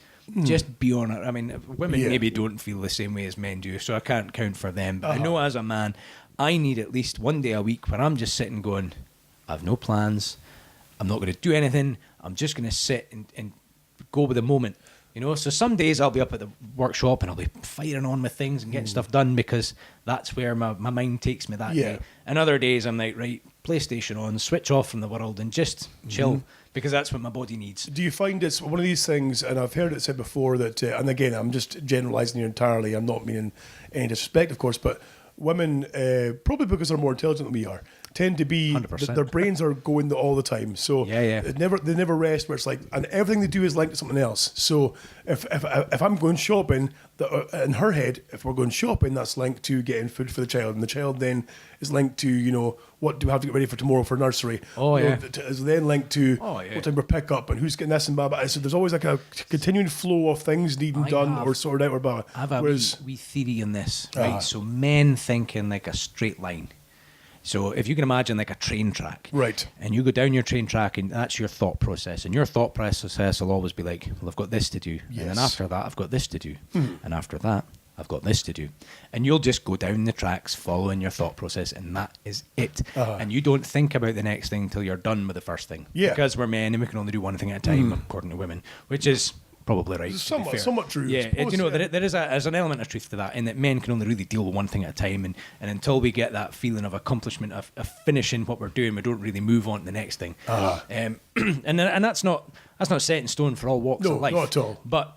be on it. I mean, women maybe don't feel the same way as men do, so I can't count for them. But I know as a man, I need at least one day a week where I'm just sitting going, I have no plans. I'm not going to do anything. I'm just going to sit and go with the moment. You know, so some days I'll be up at the workshop and I'll be firing on with things and getting stuff done because that's where my mind takes me that day. And other days I'm like, right, PlayStation on, switch off from the world and just chill because that's what my body needs. Do you find it's one of these things, and I've heard it said before that, and again, I'm just generalising here entirely, I'm not meaning any disrespect, of course, but women, probably because they're more intelligent than we are, tend to be, their brains are going all the time. So they never rest, where it's like, and everything they do is linked to something else. So if I'm going shopping, in her head, if we're going shopping, that's linked to getting food for the child, and the child then is linked to, you know, what do we have to get ready for tomorrow for nursery? Is then linked to what time we pick up and who's getting this and blah, blah. So there's always like a continuing flow of things needing done or sorted out or blah. I have a wee theory on this, right? So men think in like a straight line. So if you can imagine like a train track, right, and you go down your train track and that's your thought process, and your thought process will always be like, well, I've got this to do, and then after that I've got this to do, and after that I've got this to do, and you'll just go down the tracks following your thought process, and that is it. And you don't think about the next thing until you're done with the first thing, because we're men and we can only do one thing at a time, according to women, which is probably right. Somewhat true. Yeah, there's an element of truth to that, in that men can only really deal with one thing at a time, and until we get that feeling of accomplishment of finishing what we're doing, we don't really move on to the next thing. And that's not set in stone for all walks of life. No, not at all. But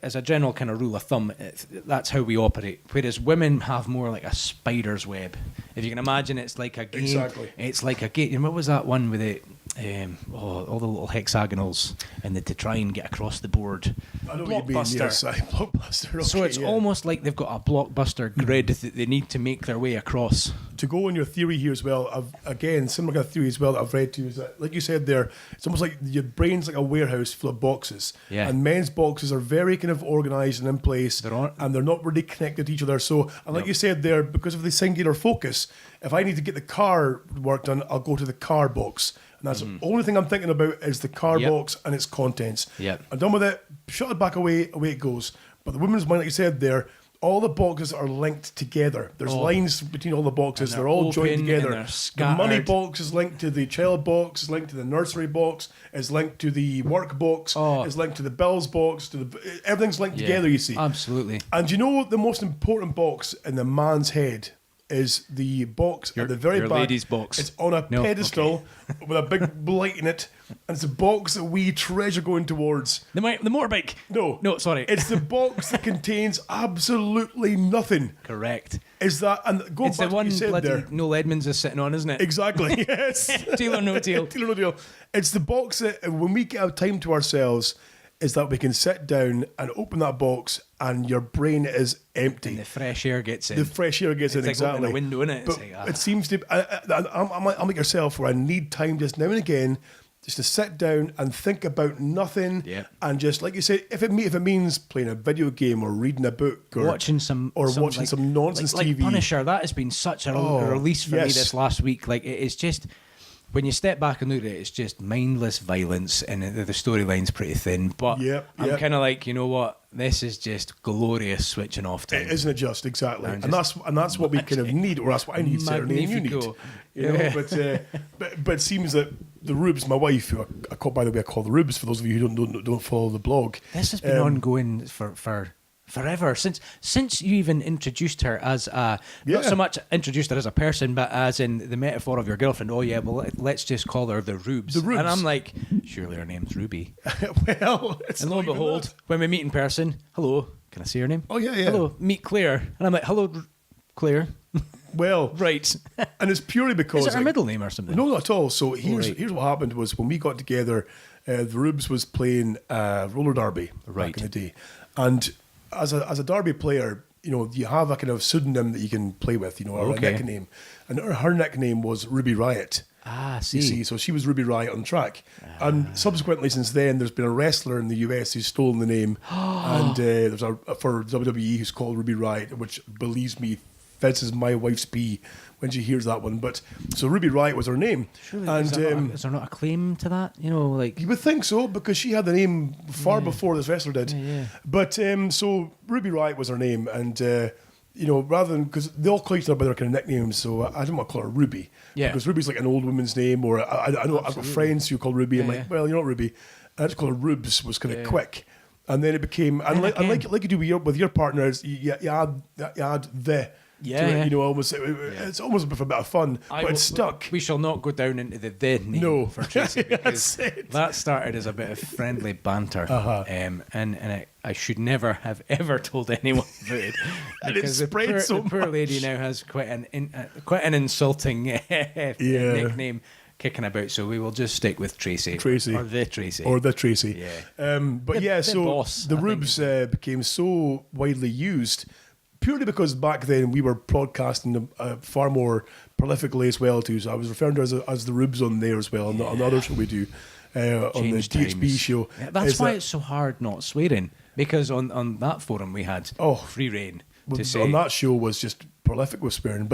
as a general kind of rule of thumb, that's how we operate. Whereas women have more like a spider's web. If you can imagine, it's like a game. Exactly. It's like a game. What was that one with it? All the little hexagonals, and to try and get across the board. I know what you mean. Yes, blockbuster. Okay, so it's almost like they've got a blockbuster grid that they need to make their way across. To go on your theory here as well, similar kind of theory as well that I've read too, is that, like you said there, it's almost like your brain's like a warehouse full of boxes. Yeah. And men's boxes are very kind of organised and in place, and they're not really connected to each other. So, and like you said there, because of the singular focus, if I need to get the car work done, I'll go to the car box. And that's the only thing I'm thinking about is the car box and its contents. Yep. I'm done with it, shut it back away it goes. But the women's mind, like you said there, all the boxes are linked together. There's lines between all the boxes. They're all joined together. The money box is linked to the child box, is linked to the nursery box, is linked to the work box, is linked to the bills box, everything's linked together, you see. Absolutely. And you know the most important box in the man's head is the box at the very back. Your lady's box. It's on a pedestal with a big light in it. And it's a box that we treasure going towards. The motorbike. No, sorry. It's the box that contains absolutely nothing. Correct. Is that, and go it's back the one to what you said bloody there. Noel Edmonds is sitting on, isn't it? Exactly, yes. Deal or no deal. Deal or no deal. It's the box that when we get our time to ourselves, is that we can sit down and open that box and your brain is empty. And the fresh air gets in. It's like exactly. Opening a window, in it. But it seems to. I'm like yourself, where I need time just now and again, just to sit down and think about nothing, and just like you say, if it means playing a video game or reading a book or watching some nonsense TV. Like Punisher, that has been such a release for me this last week. Like it's just. When you step back and look at it, it's just mindless violence, and the storyline's pretty thin. But I'm kind of like, you know what? This is just glorious switching off time. Isn't it just exactly? And that's what we kind of need, or that's what I need, certainly, and you need. You know, but it seems that the Rubes, my wife, who I call the Rubes for those of you who don't follow the blog. This has been ongoing for forever, since you even introduced her as not so much introduced her as a person, but as in the metaphor of your girlfriend. Let's just call her the Rubes. The Rubes. And I'm like, surely her name's Ruby. Well, it's and lo and behold, when we meet in person, hello, can I see her name? Oh yeah. Hello, meet Claire, and I'm like, hello, Claire. Well, right. And it's purely because is it her middle name or something? No, not at all. So here's what happened was when we got together, the Rubes was playing roller derby back in the day, and as a derby player, you know, you have a kind of pseudonym that you can play with, you know, or a nickname. And her nickname was Ruby Riot. See. You see, so she was Ruby Riot on track. And subsequently, since then, there's been a wrestler in the US who's stolen the name. And there's for WWE who's called Ruby Riot, which, believes me, fits my wife's pee when she hears that one. But so Ruby Riot was her name. Surely, is there not a claim to that? You know, like you would think so, because she had the name far before this wrestler did. Yeah. But so Ruby Riot was her name, and you know, rather than, because they all call each other by their kind of nicknames, so I don't want to call her Ruby, because Ruby's like an old woman's name, or I know I've got friends who call Ruby. I'm like, well, you're not Ruby. I just call her Rubes. Was kind of quick. And then it became, and like you do with your partners, you add the. You know, it's almost a bit of fun, but it's stuck. We shall not go down into the name for Tracy, because that started as a bit of friendly banter, and I should never have ever told anyone about it, because the poor lady now has quite an insulting nickname kicking about, so we will just stick with Tracy. Or the Tracy. Yeah. But so boss, the Rubes became so widely used purely because back then we were broadcasting far more prolifically as well too. So I was referring to as the Rubes on there as well, on the other show we do on the DHB show. Yeah, that's why it's so hard not swearing, because on that forum we had free reign to say. On that show was just prolific with swearing,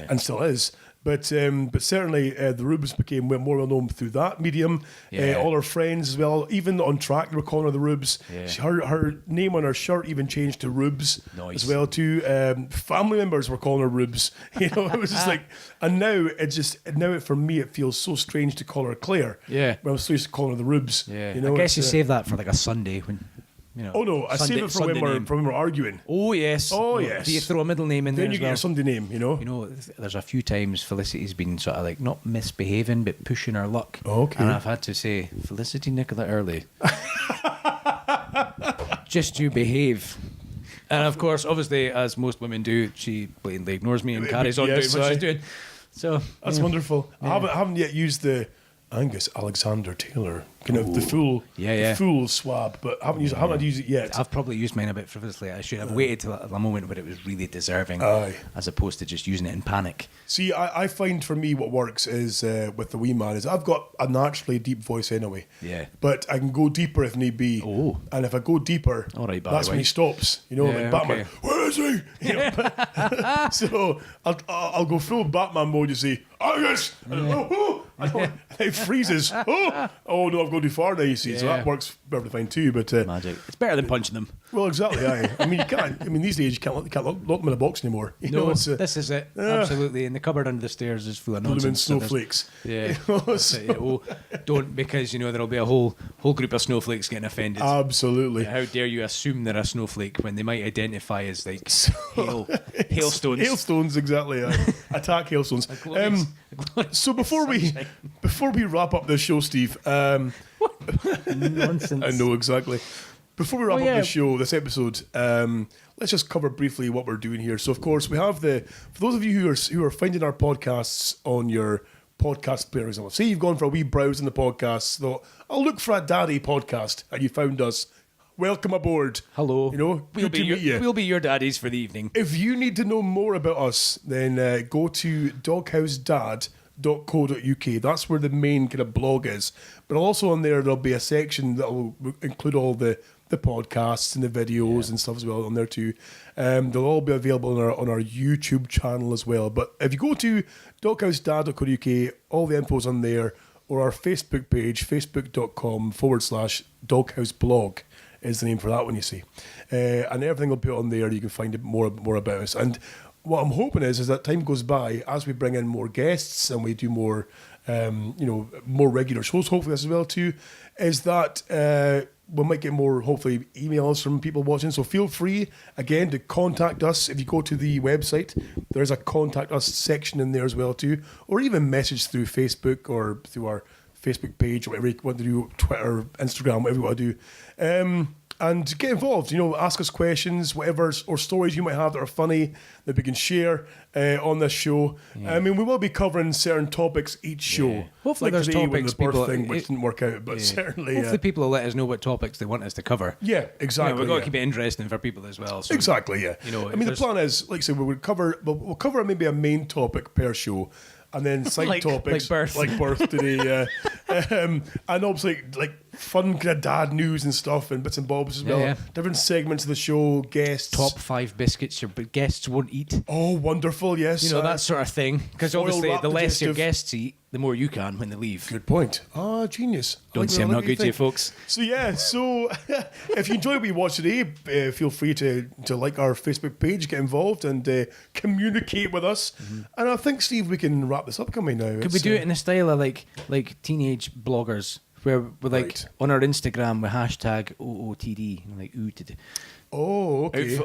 and still is. But certainly the Rubes became more well known through that medium. All her friends as well, even on track, they were calling her the Rubes. Her name on her shirt even changed to Rubes as well too. Family members were calling her Rubes. You know, it was just like, and now for me it feels so strange to call her Claire. Yeah, but I'm so used to calling her the Rubes. Yeah, you know, I guess you save that for like a Sunday when. You know, Oh no, I save it for when we're arguing. Oh yes. Oh yes. Do you throw a middle name in there? Then you as get well? your Sunday name, you know. You know, there's a few times Felicity's been sort of like not misbehaving, but pushing her luck. Okay. And I've had to say, Felicity Nicola Early, just you behave. And of course, obviously, as most women do, she blatantly ignores me and carries on doing what she's doing. So that's wonderful. Yeah. I haven't yet used the Angus Alexander Taylor, kind of the full swab, but I haven't used it yet. I've probably used mine a bit frivolously. I should have waited till the moment where it was really deserving, as opposed to just using it in panic. See, I find for me what works is with the wee man is I've got a naturally deep voice anyway. Yeah. But I can go deeper if need be. Oh. And if I go deeper, all right, that's when he stops. You know, like Batman. Okay. Where is he? You know, so I'll go full Batman mode. You see, Angus. It freezes. Oh no, I've gone too far now. You see, so that works perfectly fine too. But magic. It's better than punching them. Well, exactly. I mean, you can't. I mean, these days you can't lock them in a box anymore. You know, this is it. Absolutely. And the cupboard under the stairs is full of nonsense. Snowflakes. Yeah. Don't, because there'll be a whole group of snowflakes getting offended. Absolutely. How dare you assume they're a snowflake when they might identify as like hailstones? Hailstones, exactly. Attack hailstones. So before we wrap up this show, Steve. Nonsense. I know exactly. Before we wrap up this show, this episode, let's just cover briefly what we're doing here. So, of course, we have for those of you who are finding our podcasts on your podcast player, example. Say you've gone for a wee browse in the podcasts, thought, I'll look for a daddy podcast, and you found us. Welcome aboard. Hello. You know, we'll be your daddies for the evening. If you need to know more about us, then go to doghousedad.co.uk. That's where the main kind of blog is. But also on there'll be a section that will include all the podcasts and the videos and stuff as well on there too. They'll all be available on our YouTube channel as well. But if you go to doghousedad.co.uk, all the info's on there, or our Facebook page, facebook.com/doghouseblog is the name for that one, you see. And everything will be on there. You can find more about us. And what I'm hoping is that time goes by as we bring in more guests and we do more, more regular shows, hopefully as well too, is that we might get more, hopefully, emails from people watching. So feel free, again, to contact us. If you go to the website, there's a contact us section in there as well too, or even message through Facebook or through our Facebook page, or whatever you want to do, Twitter, Instagram, whatever you want to do. And get involved, ask us questions, whatever, or stories you might have that are funny that we can share on this show. Yeah. I mean, we will be covering certain topics each show. Hopefully like there's topics the birth thing, which didn't work out, but certainly... Hopefully people will let us know what topics they want us to cover. Yeah, exactly. We've got to keep it interesting for people as well. So, exactly, yeah. I mean, the plan is, like I said, we'll cover maybe a main topic per show, and then side topics like birth today, and obviously like fun kind of dad news and stuff and bits and bobs as well. Yeah. Different segments of the show, guests, top 5 biscuits your guests won't eat. Oh, wonderful! Yes, that sort of thing. Because obviously, the less your guests eat, the more you can when they leave. Good point. Ah, genius. Don't say I'm not good to you, folks. So if you enjoy what we watch today, feel free to like our Facebook page, get involved, and communicate with us. Mm-hmm. And I think, Steve, we can wrap this up, can we now? Could we do it in a style of like teenage bloggers, where we're like on our Instagram with hashtag OOTD, like ooted. Oh, okay.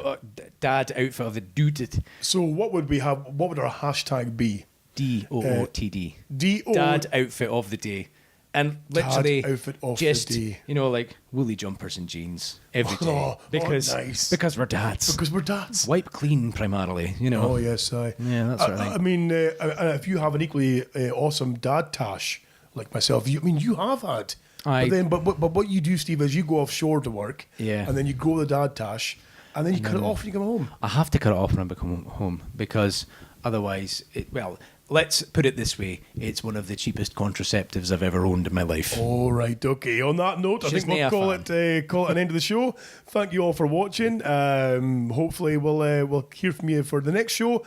Dad outfit of the dooted. So what would we have? What would our hashtag be? DOOTD. D-O... Dad outfit of the day. And literally Dad outfit of just, the day. Like woolly jumpers and jeans every day. Because we're dads. Because we're dads. Wipe clean primarily, Oh, yes. Yeah, that's right. I mean, if you have an equally awesome dad tash like myself, you have had. But what you do, Steve, is you go offshore to work, and then you grow the dad tash, and then you cut it off when you come home. I have to cut it off when I come home because otherwise, let's put it this way: it's one of the cheapest contraceptives I've ever owned in my life. All right, okay. On that note, I think we'll call it an end of the show. Thank you all for watching. Hopefully, we'll hear from you for the next show,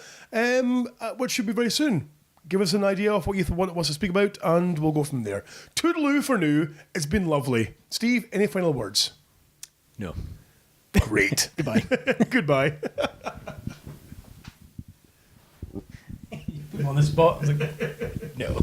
which should be very soon. Give us an idea of what you want us to speak about, and we'll go from there. Toodaloo for now. It's been lovely. Steve, any final words? No. Great. Goodbye. Goodbye. You put him on the spot. I was like, no.